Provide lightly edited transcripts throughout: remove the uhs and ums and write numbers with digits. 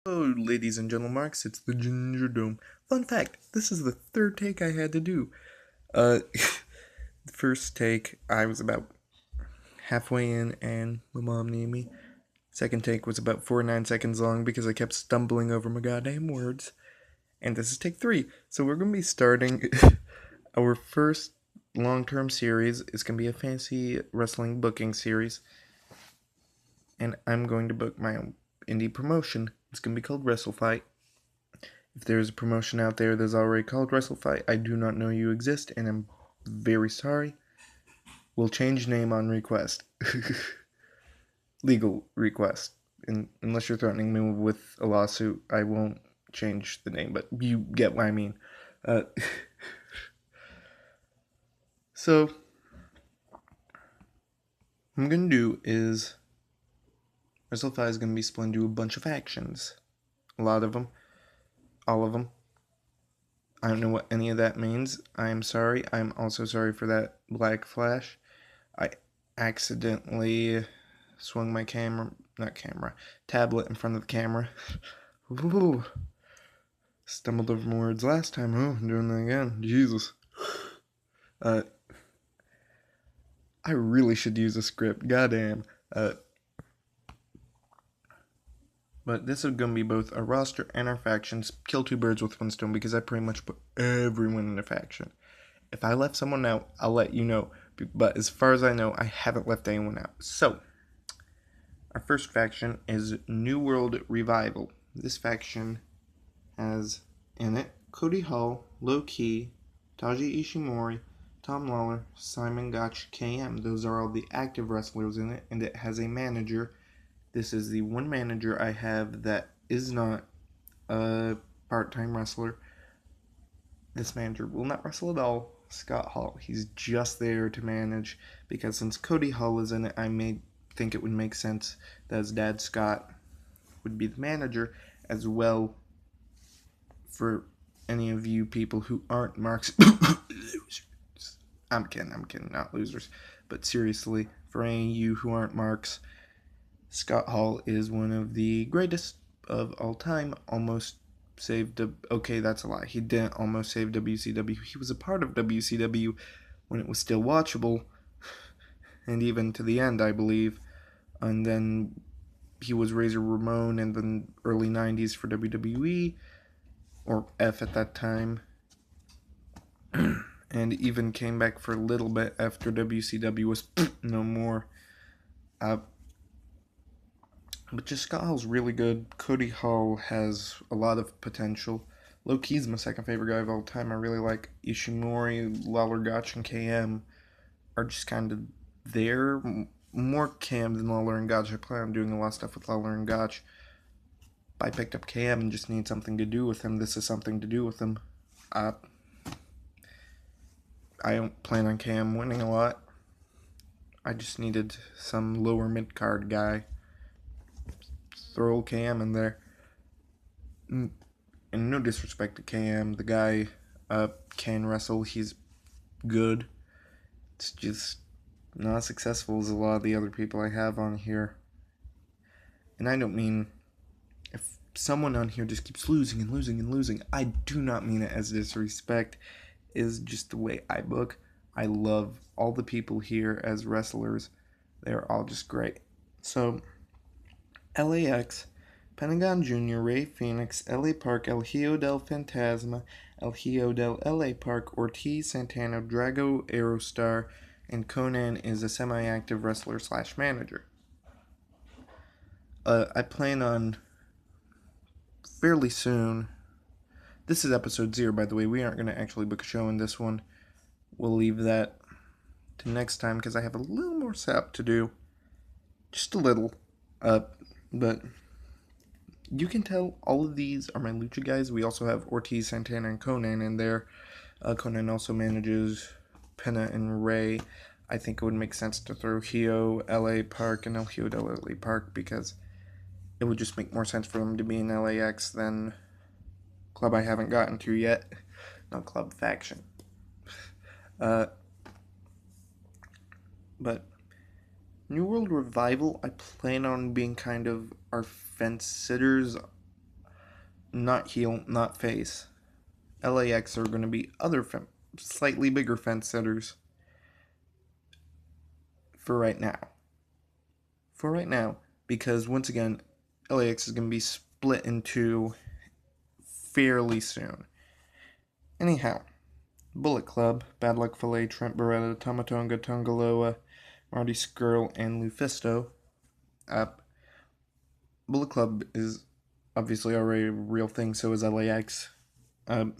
Hello, ladies and gentlemen, Marks. It's the Ginger Dome. Fun fact: this is the third take I had to do. Uh, the first take I was about halfway in, and my mom named me. Second take was about 49 seconds long because I kept stumbling over my goddamn words. And this is take 3. So we're gonna be starting our first long-term series. It's gonna be a fancy wrestling booking series, and I'm going to book my own indie promotion. It's gonna be called Wrestle Fight. If there's a promotion out there that's already called Wrestle Fight, I do not know you exist, and I'm very sorry. We'll change name on request. Legal request. Unless you're threatening me with a lawsuit, I won't change the name, but you get what I mean. Uh, so, what I'm going to do is Wrestle Fight is going to be split into a bunch of factions. A lot of them. All of them. I don't know what any of that means. I am sorry. I'm also sorry for that black flash. I accidentally swung my tablet in front of the camera. Ooh. Stumbled over my words last time. Oh, I'm doing that again. Jesus. I really should use a script. Goddamn. But this is going to be both our roster and our factions. Kill two birds with one stone because I pretty much put everyone in a faction. If I left someone out, I'll let you know. But as far as I know, I haven't left anyone out. So, our first faction is New World Revival. This faction has in it Cody Hall, Low Key, Taji Ishimori, Tom Lawler, Simon Gotch, KM. Those are all the active wrestlers in it, and it has a manager. This is the one manager I have that is not a part-time wrestler. This manager will not wrestle at all. Scott Hall. He's just there to manage because since Cody Hall is in it, I think it would make sense that his dad Scott would be the manager as well. For any of you people who aren't marks, losers. I'm kidding, not losers. But seriously, for any of you who aren't marks, Scott Hall is one of the greatest of all time. Almost saved okay, that's a lie. He didn't almost save WCW. He was a part of WCW when it was still watchable, and even to the end, I believe. And then he was Razor Ramon in the early 90s for WWE, or F at that time, and even came back for a little bit after WCW was no more. But just Scott Hall's really good. Cody Hall has a lot of potential. Low Key's my second favorite guy of all time. I really like Ishimori, Lawler Gotch, and KM are just kind of there. More KM than Lawler and Gotch. I plan on doing a lot of stuff with Lawler and Gotch. I picked up KM and just need something to do with him. This is something to do with him. I don't plan on KM winning a lot. I just needed some lower mid-card guy. Throw KM in there. And no disrespect to KM. The guy can wrestle. He's good. It's just not as successful as a lot of the other people I have on here. And I don't mean if someone on here just keeps losing and losing and losing. I do not mean it as disrespect. It is just the way I book. I love all the people here as wrestlers. They're all just great. So, LAX, Pentagon Jr., Ray Phoenix, LA Park, El Hijo del Fantasma, El Hijo del LA Park, Ortiz, Santana, Drago, Aerostar, and Conan is a semi-active wrestler / manager. I plan on fairly soon. This is episode 0, by the way. We aren't going to actually book a show in this one. We'll leave that to next time because I have a little more setup to do. Just a little. But you can tell all of these are my lucha guys. We also have Ortiz, Santana, and Conan in there. Conan also manages Pena and Ray. I think it would make sense to throw Hio, LA Park, and El Hijo del LA Park because it would just make more sense for them to be in LAX than club I haven't gotten to yet. Not club, faction. But New World Revival, I plan on being kind of our fence sitters not heel, not face. LAX are going to be other slightly bigger fence sitters for right now. For right now, because once again, LAX is going to be split into fairly soon. Anyhow, Bullet Club, Bad Luck Fale, Trent Beretta, Tomatonga, Tongaloa, Marty Skrull, and Lufisto. Bullet Club is obviously already a real thing, so is LAX. The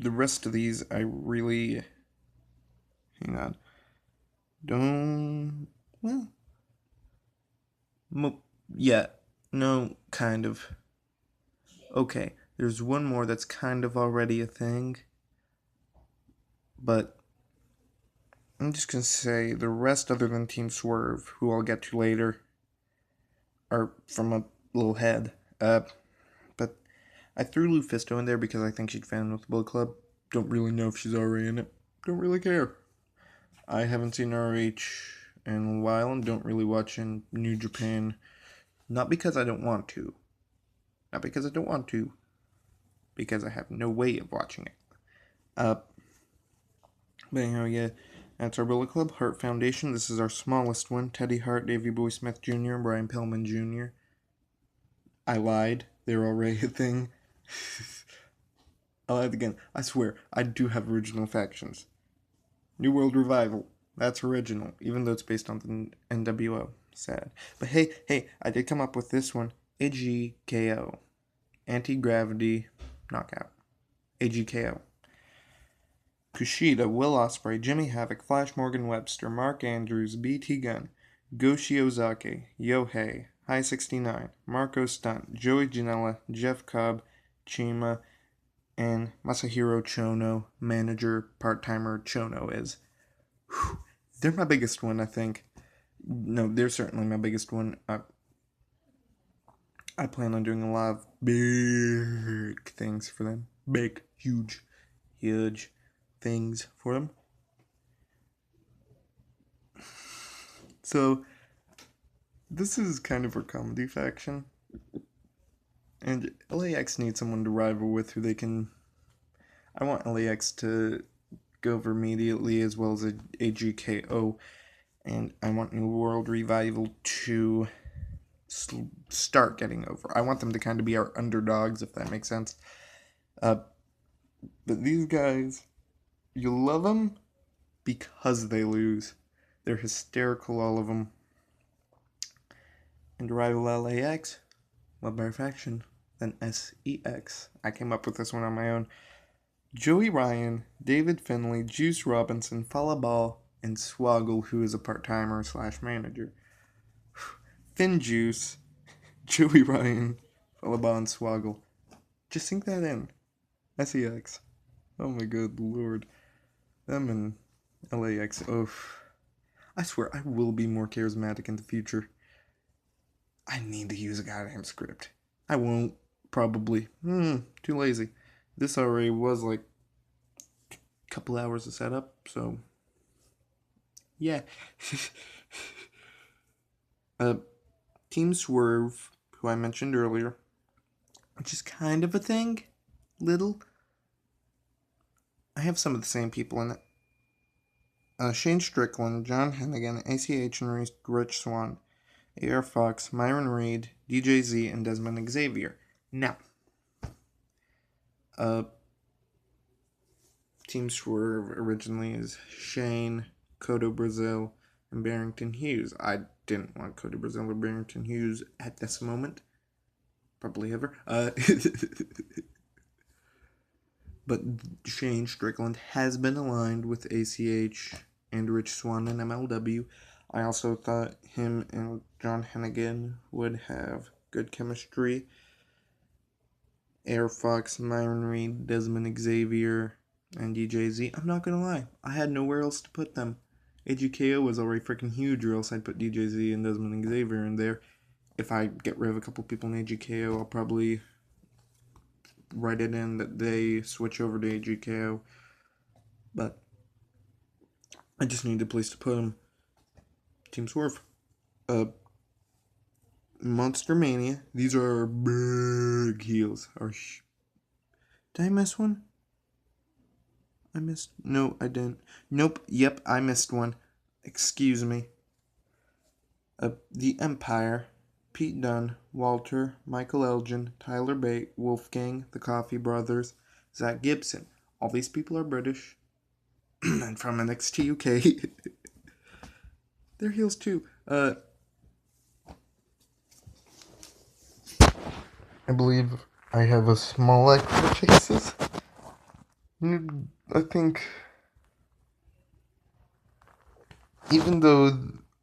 rest of these, I really... Hang on. Don't... Well... Yeah. No, kind of. Okay, there's one more that's kind of already a thing. But I'm just going to say the rest, other than Team Swerve, who I'll get to later, are from a little head. But I threw Lufisto in there because I think she'd fit in with the Bullet Club. Don't really know if she's already in it. Don't really care. I haven't seen RH in a while and don't really watch in New Japan. Not because I don't want to. Not because I don't want to. Because I have no way of watching it. But anyhow, yeah. That's our Bullet Club. Hart Foundation. This is our smallest one. Teddy Hart, Davey Boy Smith Jr., and Brian Pillman Jr. I lied. They're already a thing. I lied again. I swear, I do have original factions. New World Revival. That's original, even though it's based on the NWO. Sad. But hey, I did come up with this one. AGKO. Anti-Gravity Knockout. AGKO. Kushida, Will Ospreay, Jimmy Havoc, Flash Morgan Webster, Mark Andrews, BT Gunn, Go Shiozaki, Yohei, High 69, Marco Stunt, Joey Janela, Jeff Cobb, Chima, and Masahiro Chono, manager, part-timer Chono is. Whew. They're my biggest one, I think. No, they're certainly my biggest one. I plan on doing a lot of big things for them. Big, huge things for them. So, this is kind of a comedy faction. And LAX needs someone to rival with who they can... I want LAX to go over immediately as well as AGKO. And I want New World Revival to start getting over. I want them to kind of be our underdogs, if that makes sense. But these guys, you love them because they lose. They're hysterical, all of them. And rival LAX, what better faction than SEX? I came up with this one on my own. Joey Ryan, David Finlay, Juice Robinson, Falaball, and Swoggle, who is a part-timer / manager. Finn Juice, Joey Ryan, Falaball, and Swoggle. Just sink that in. SEX. Oh my good lord. Them and LAX. Oh. I swear, I will be more charismatic in the future. I need to use a goddamn script. I won't, probably. Too lazy. This already was like a couple hours of setup, so... Yeah. Team Swerve, who I mentioned earlier, which is kind of a thing. Little. I have some of the same people in it. Shane Strickland, John Hennigan, ACH and Rich Swann, AR Fox, Myron Reed, DJ Z, and Desmond Xavier. Now, Team Swerve originally is Shane, Cotto Brazil, and Barrington Hughes. I didn't want Cotto Brazil or Barrington Hughes at this moment. Probably ever. But Shane Strickland has been aligned with ACH and Rich Swann in MLW. I also thought him and John Hennigan would have good chemistry. Air Fox, Myron Reed, Desmond Xavier, and DJZ. I'm not gonna lie, I had nowhere else to put them. AGKO was already freaking huge, or else I'd put DJZ and Desmond Xavier in there. If I get rid of a couple people in AGKO, I'll probably write it in that they switch over to AGKO. But I just need a place to put them. Team Swerve. Monster Mania. These are big heels. Did I miss one? No, I didn't. Nope. Yep, I missed one. Excuse me. The Empire. Pete Dunne, Walter, Michael Elgin, Tyler Bate, Wolfgang, the Coffee Brothers, Zach Gibson. All these people are British. And from NXT UK. They're heels too. I believe I have a small like purchases. I think even though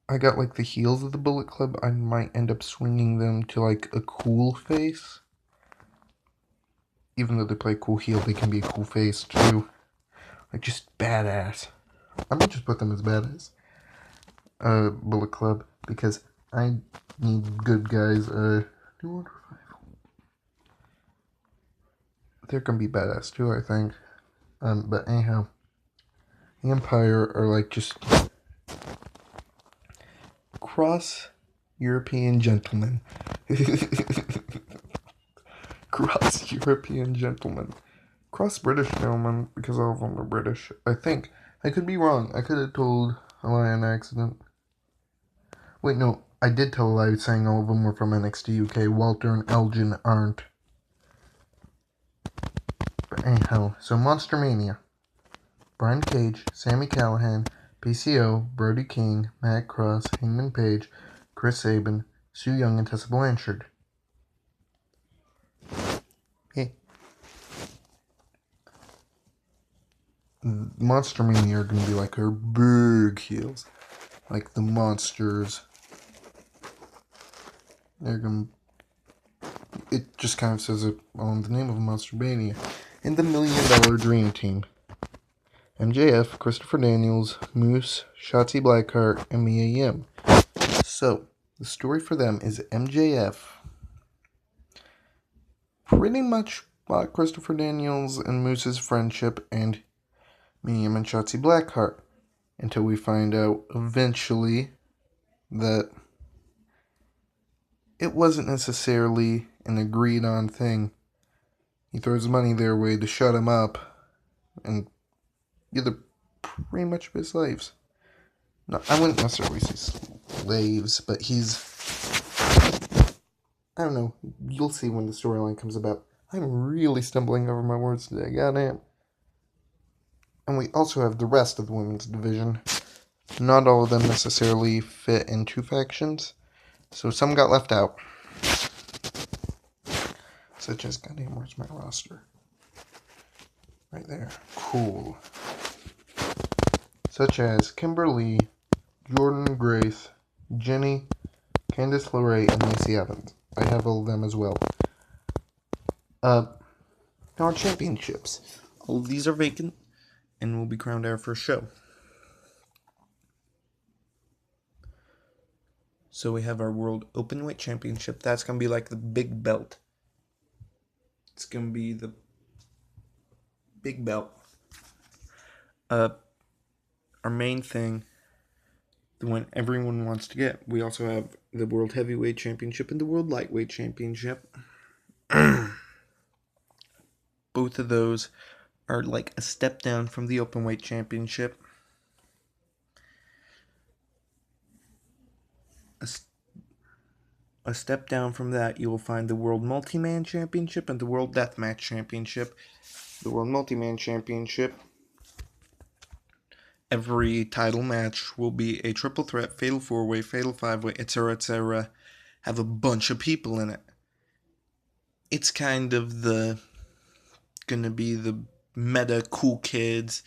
I got like the heels of the Bullet Club, I might end up swinging them to like a cool face. Even though they play cool heel, they can be a cool face too. Like just badass. I'm gonna just put them as badass. Bullet Club, because I need good guys. They're gonna be badass too, I think. But anyhow, the Empire are like just cross European gentlemen. Cross European gentlemen. Cross British gentlemen, because all of them are British. I think. I could be wrong. I could have told a lie on accident. Wait, no. I did tell a lie saying all of them were from NXT UK. Walter and Elgin aren't. But anyhow, so Monster Mania. Brian Cage, Sami Callihan, PCO, Brody King, Matt Cross, Hangman Page, Chris Sabin, Su Yung, and Tessa Blanchard. Hey. Monster Mania are going to be like her big heels. Like the monsters. They're going to... It just kind of says it on the name of Monster Mania. And the $1 Million Dream Team. MJF, Christopher Daniels, Moose, Shotzi Blackheart, and Mia Yim. So, the story for them is MJF pretty much bought Christopher Daniels and Moose's friendship and Mia Yim and Shotzi Blackheart. Until we find out eventually that it wasn't necessarily an agreed on thing. He throws money their way to shut him up, and they're pretty much his slaves. No, I wouldn't necessarily say slaves, but he's... I don't know. You'll see when the storyline comes about. I'm really stumbling over my words today. Goddamn. And we also have the rest of the women's division. Not all of them necessarily fit in two factions, so some got left out. Such as, goddamn, where's my roster? Right there. Cool. Such as Kimberly, Jordan Grace, Jenny, Candice LeRae, and Lacey Evans. I have all of them as well. Our championships. All of these are vacant and will be crowned our first show. So we have our World Openweight Championship. That's going to be like the big belt. It's going to be the big belt. Our main thing, the one everyone wants to get. We also have the World Heavyweight Championship and the World Lightweight Championship. Both of those are like a step down from the Openweight Championship. A step down from that, you will find the World Multi-Man Championship and the World Deathmatch Championship. The World Multi-Man Championship, every title match will be a triple threat, fatal four-way, fatal five-way, etc., have a bunch of people in it. It's kind of gonna be the meta cool kids.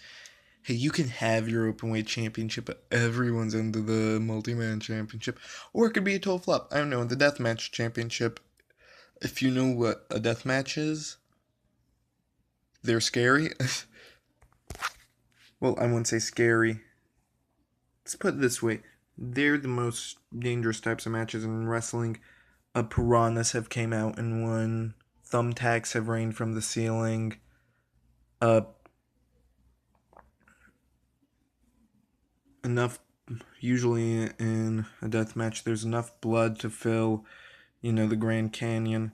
Hey, you can have your openweight championship, but everyone's into the multi-man championship. Or it could be a total flop. I don't know, the deathmatch championship. If you know what a deathmatch is, they're scary. Well, I wouldn't say scary. Let's put it this way. They're the most dangerous types of matches in wrestling. Piranhas have came out and won. Thumbtacks have rained from the ceiling. Usually in a death match, there's enough blood to fill you know, the Grand Canyon.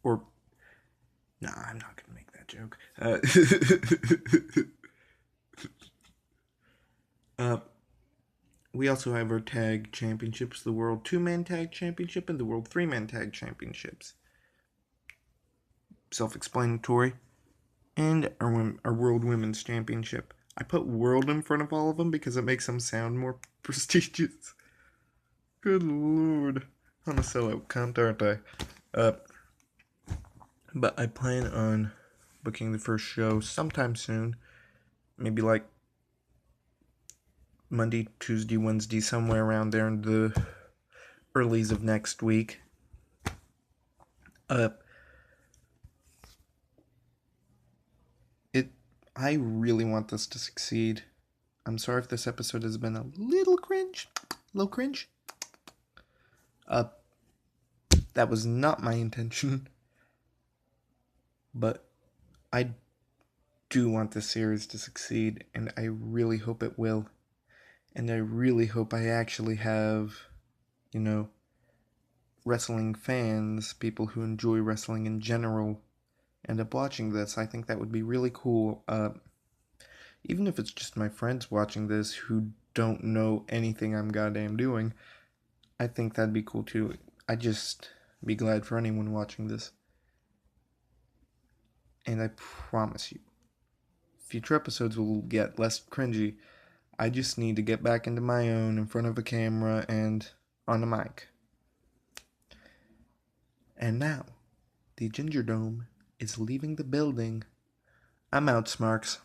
Or, nah, I'm not gonna make that joke. Uh, we also have our tag championships, the World 2-Man Tag Championship and the World 3-Man Tag Championships. Self-explanatory. And our World Women's Championship. I put World in front of all of them because it makes them sound more prestigious. Good lord. I'm a sellout cunt, aren't I? But I plan on booking the first show sometime soon. Maybe like Monday, Tuesday, Wednesday, somewhere around there in the earlies of next week. I really want this to succeed. I'm sorry if this episode has been a little cringe. That was not my intention. But I do want this series to succeed, and I really hope it will. And I really hope I actually have, you know, wrestling fans, people who enjoy wrestling in general, end up watching this. I think that would be really cool. Even if it's just my friends watching this who don't know anything I'm goddamn doing, I think that'd be cool too. I'd just be glad for anyone watching this. And I promise you, future episodes will get less cringy. I just need to get back into my own in front of a camera and on a mic. And now, the Ginger Dome is leaving the building. I'm out, Smarks.